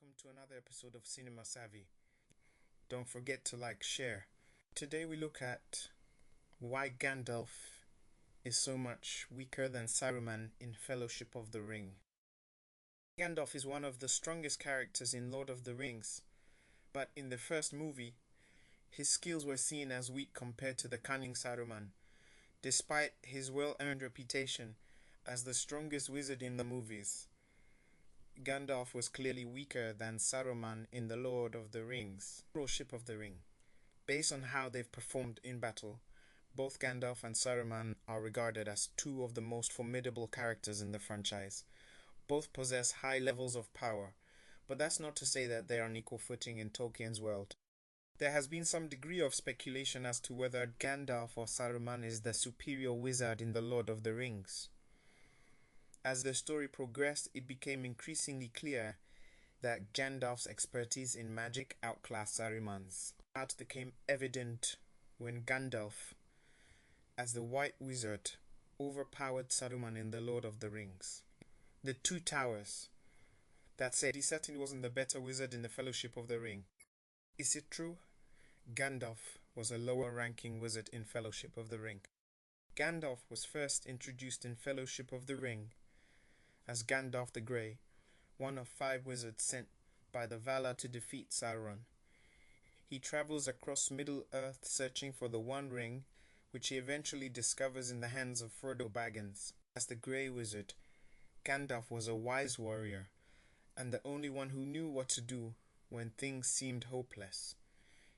welcome to another episode of Cinema Savvy. Don't forget to like, share. Today we look at why Gandalf is so much weaker than Saruman in Fellowship of the Ring. Gandalf is one of the strongest characters in Lord of the Rings, but in the first movie, his skills were seen as weak compared to the cunning Saruman, despite his well-earned reputation as the strongest wizard in the movies. Gandalf was clearly weaker than Saruman in The Lord of the Rings, Fellowship of the Ring. Based on how they've performed in battle, both Gandalf and Saruman are regarded as two of the most formidable characters in the franchise. Both possess high levels of power, but that's not to say that they are on equal footing in Tolkien's world. There has been some degree of speculation as to whether Gandalf or Saruman is the superior wizard in The Lord of the Rings. As the story progressed, it became increasingly clear that Gandalf's expertise in magic outclassed Saruman's. That became evident when Gandalf, as the White Wizard, overpowered Saruman in The Lord of the Rings. The Two Towers. That said, he certainly wasn't the better wizard in the Fellowship of the Ring. Is it true? Gandalf was a lower-ranking wizard in Fellowship of the Ring. Gandalf was first introduced in Fellowship of the Ring as Gandalf the Grey, one of 5 wizards sent by the Valar to defeat Sauron. He travels across Middle-earth searching for the One Ring, which he eventually discovers in the hands of Frodo Baggins. As the Grey Wizard, Gandalf was a wise warrior, and the only one who knew what to do when things seemed hopeless.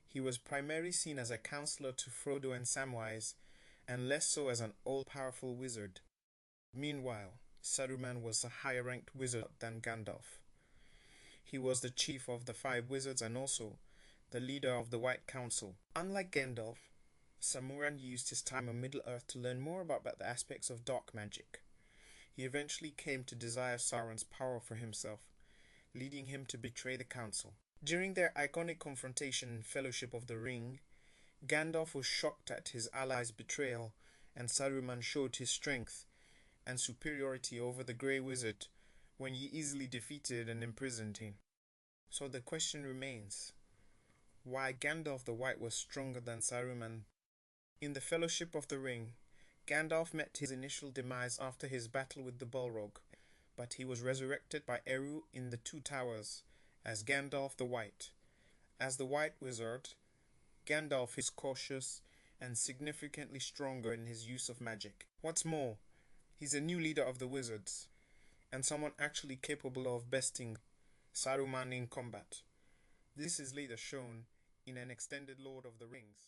He was primarily seen as a counselor to Frodo and Samwise, and less so as an all-powerful wizard. Meanwhile, Saruman was a higher-ranked wizard than Gandalf. He was the chief of the 5 wizards and also the leader of the White Council. Unlike Gandalf, Saruman used his time on Middle-earth to learn more about the aspects of dark magic. He eventually came to desire Sauron's power for himself, leading him to betray the council. During their iconic confrontation in Fellowship of the Ring, Gandalf was shocked at his ally's betrayal, and Saruman showed his strength and superiority over the Grey Wizard when he easily defeated and imprisoned him. So the question remains, why Gandalf the White was stronger than Saruman? In the Fellowship of the Ring, Gandalf met his initial demise after his battle with the Balrog, but he was resurrected by Eru in the Two Towers as Gandalf the White. As the White Wizard, Gandalf is cautious and significantly stronger in his use of magic. What's more, he's a new leader of the wizards, and someone actually capable of besting Saruman in combat. This is later shown in an extended Lord of the Rings.